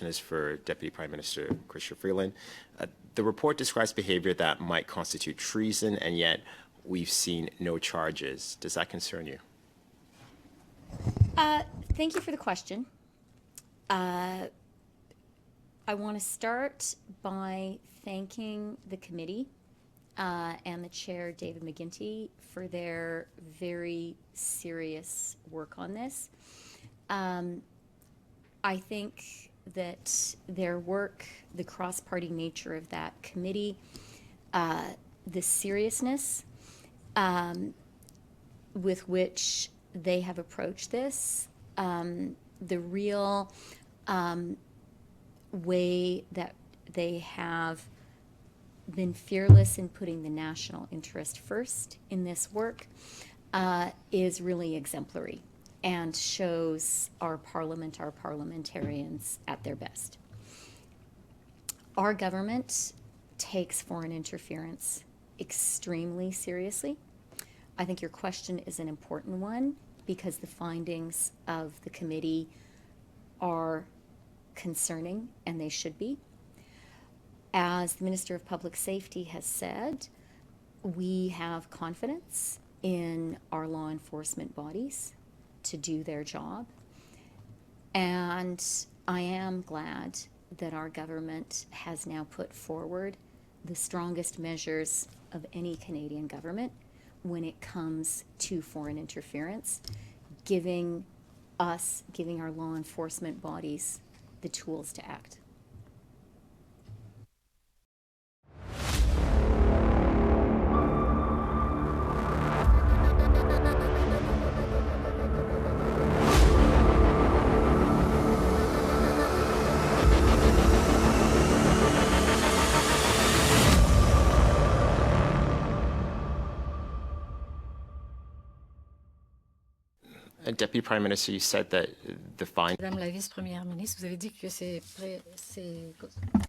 Is for Deputy Prime Minister Chrystia Freeland. The report describes behavior that might constitute treason, and yet we've seen no charges. Does that concern you? Thank you for the question. I want to start by thanking the committee and the chair, David McGuinty, for their very serious work on this. I think that their work, the cross-party nature of that committee, the seriousness with which they have approached this, the real way that they have been fearless in putting the national interest first in this work is really exemplary and shows our parliament, our parliamentarians at their best. Our government takes foreign interference extremely seriously. I think your question is an important one because the findings of the committee are concerning, and they should be. As the Minister of Public Safety has said, we have confidence in our law enforcement bodies to do their job. And I am glad that our government has now put forward the strongest measures of any Canadian government when it comes to foreign interference, giving our law enforcement bodies the tools to act. Deputy Prime Minister, you said that the fine Madame la vice-première ministre, vous avez dit que c'est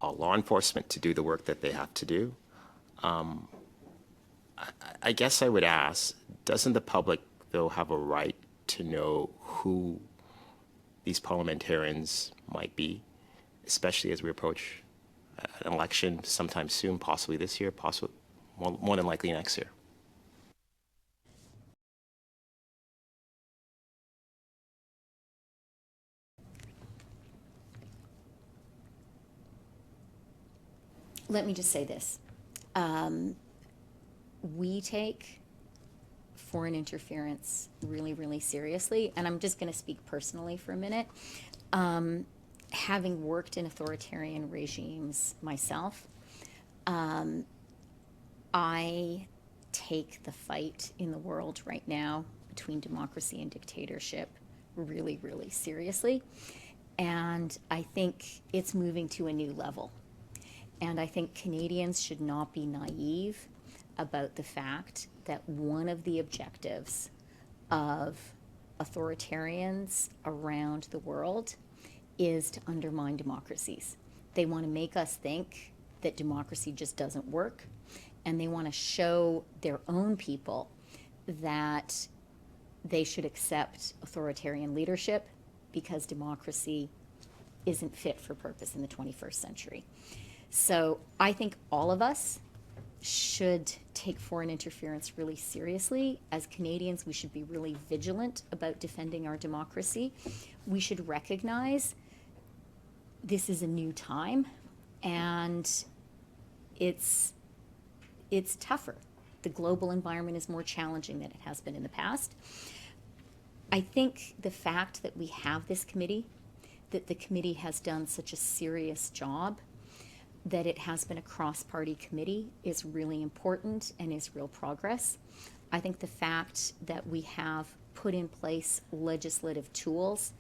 law enforcement to do the work that they have to do. I guess I would ask, doesn't the public, though, have a right to know who these parliamentarians might be, especially as we approach an election sometime soon, possibly this year, possibly more than likely next year? Let me just say this. We take foreign interference really, really seriously, and I'm just going to speak personally for a minute. Having worked in authoritarian regimes myself, I take the fight in the world right now between democracy and dictatorship really, really seriously. And I think it's moving to a new level. And I think Canadians should not be naive about the fact that one of the objectives of authoritarians around the world is to undermine democracies. They want to make us think that democracy just doesn't work, and they want to show their own people that they should accept authoritarian leadership because democracy isn't fit for purpose in the 21st century. So I think all of us should take foreign interference really seriously. As Canadians, we should be really vigilant about defending our democracy. We should recognize this is a new time, and it's tougher. The global environment is more challenging than it has been in the past. I think the fact that we have this committee, that the committee has done such a serious job, that it has been a cross-party committee is really important and is real progress. I think the fact that we have put in place legislative tools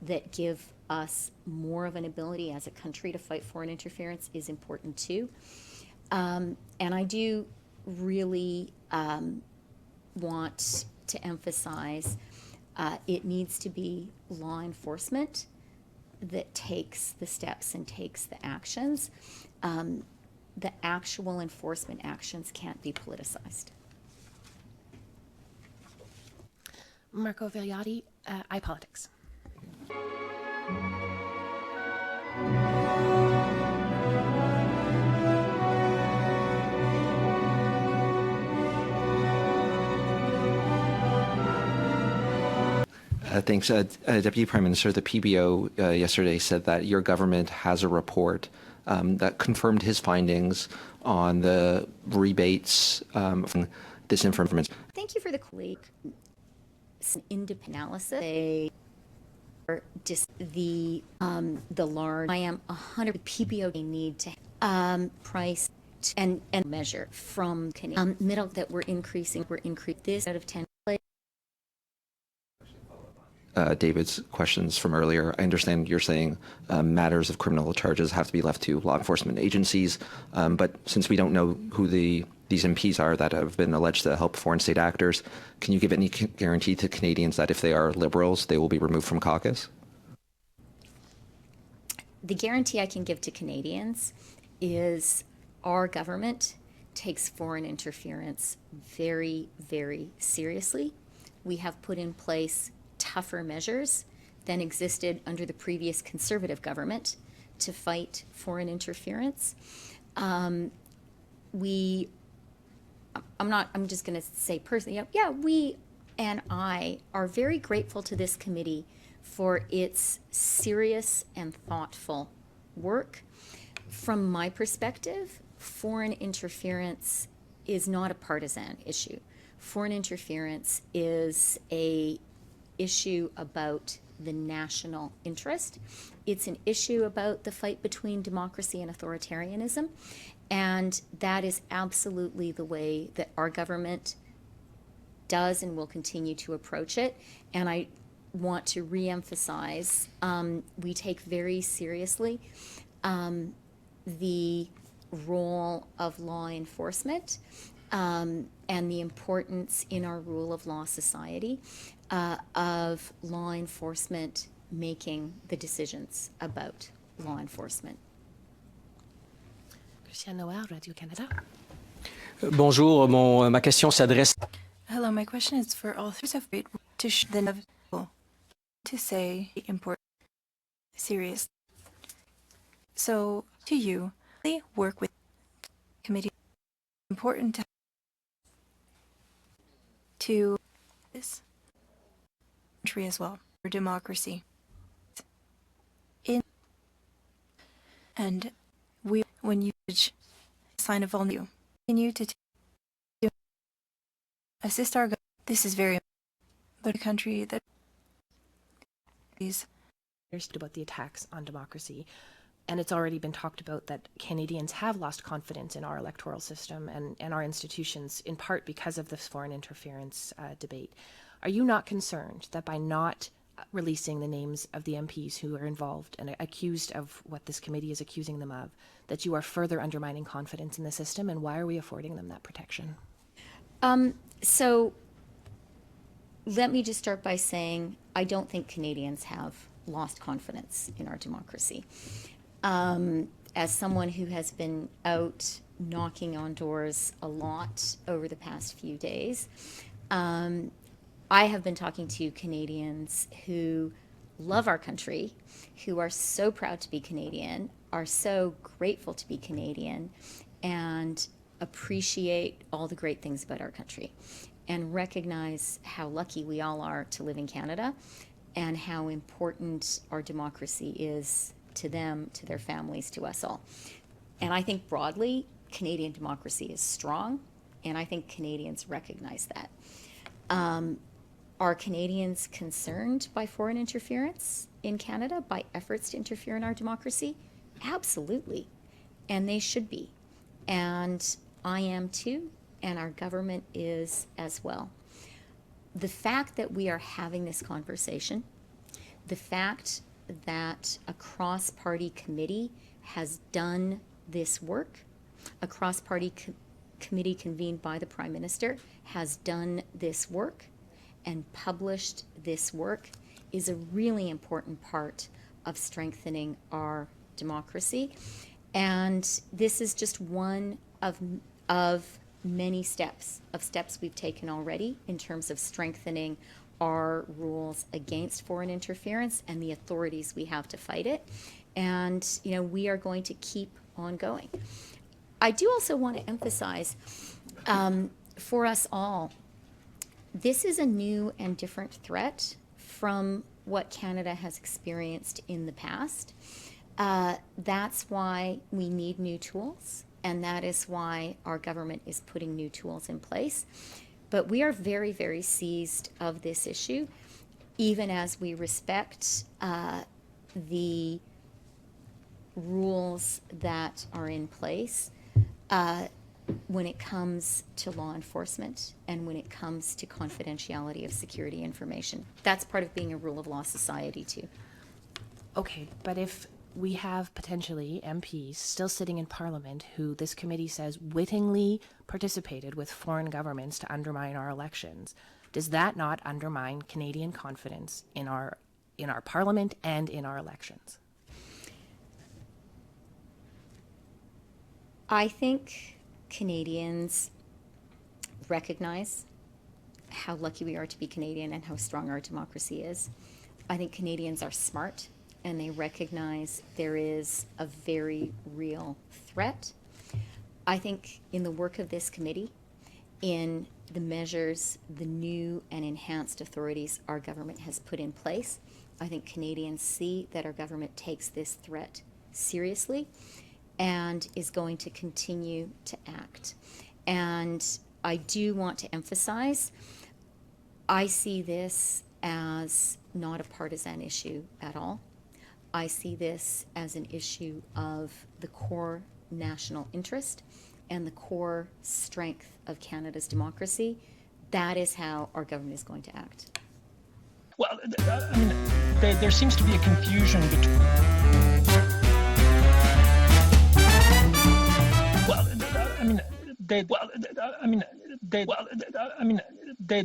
that give us more of an ability as a country to fight foreign interference is important too. And I do really want to emphasize it needs to be law enforcement that takes the steps and takes the actions. The actual enforcement actions can't be politicized. Marco Vigliotti, iPolitics. Thanks. Deputy Prime Minister, the PBO yesterday said that your government has a report that confirmed his findings on the rebates from disinformation. Thank you for the colleague. Some independent analysis. They are the large. I am 100 PBO. They need to price and measure from Canadian middle that we're increasing. We're increasing this out of 10. David's questions from earlier. I understand you're saying matters of criminal charges have to be left to law enforcement agencies, but since we don't know who these MPs are that have been alleged to help foreign state actors, can you give any guarantee to Canadians that if they are Liberals, they will be removed from caucus? The guarantee I can give to Canadians is our government takes foreign interference very, very seriously. We have put in place tougher measures than existed under the previous Conservative government to fight foreign interference. I'm just going to say personally, we and I are very grateful to this committee for its serious and thoughtful work. From my perspective, foreign interference is not a partisan issue. Foreign interference is a issue about the national interest. It's an issue about the fight between democracy and authoritarianism, and that is absolutely the way that our government does and will continue to approach it. And I want to reemphasize, we take very seriously the role of law enforcement and the importance in our rule of law society of law enforcement making the decisions about law enforcement. Christiane Noir, Radio-Canada. Bonjour, ma question s'adresse. Hello, my question is for authors of great to say important, serious. So, to you, they work with committee important to this country as well for democracy. And we, when you sign a volume, continue to assist our government. This is very the country that is about the attacks on democracy. And it's already been talked about that Canadians have lost confidence in our electoral system and our institutions, in part because of this foreign interference debate. Are you not concerned that by not releasing the names of the MPs who are involved and accused of what this committee is accusing them of, that you are further undermining confidence in the system, and why are we affording them that protection? So let me just start by saying I don't think Canadians have lost confidence in our democracy. As someone who has been out knocking on doors a lot over the past few days, I have been talking to Canadians who love our country, who are so proud to be Canadian, are so grateful to be Canadian, and appreciate all the great things about our country, and recognize how lucky we all are to live in Canada, and how important our democracy is to them, to their families, to us all. And I think broadly, Canadian democracy is strong, and I think Canadians recognize that. Are Canadians concerned by foreign interference in Canada, by efforts to interfere in our democracy? Absolutely, and they should be. And I am too, and our government is as well. The fact that we are having this conversation, the fact that a cross-party committee has done this work, a cross-party committee convened by the Prime Minister has done this work and published this work, is a really important part of strengthening our democracy. And this is just one of many steps we've taken already in terms of strengthening our rules against foreign interference and the authorities we have to fight it. And, we are going to keep on going. I do also want to emphasize, for us all, this is a new and different threat from what Canada has experienced in the past. That's why we need new tools, and that is why our government is putting new tools in place. But we are very, very seized of this issue, even as we respect the rules that are in place when it comes to law enforcement and when it comes to confidentiality of security information. That's part of being a rule of law society too. Okay, but if we have potentially MPs still sitting in Parliament who this committee says wittingly participated with foreign governments to undermine our elections, does that not undermine Canadian confidence in our Parliament and in our elections? I think Canadians recognize how lucky we are to be Canadian and how strong our democracy is. I think Canadians are smart and they recognize there is a very real threat. I think in the work of this committee, in the measures, the new and enhanced authorities our government has put in place, I think Canadians see that our government takes this threat seriously and is going to continue to act. And I do want to emphasize, I see this as not a partisan issue at all. I see this as an issue of the core national interest and the core strength of Canada's democracy. That is how our government is going to act. Well, I mean, there seems to be a confusion between. Well, I mean, they.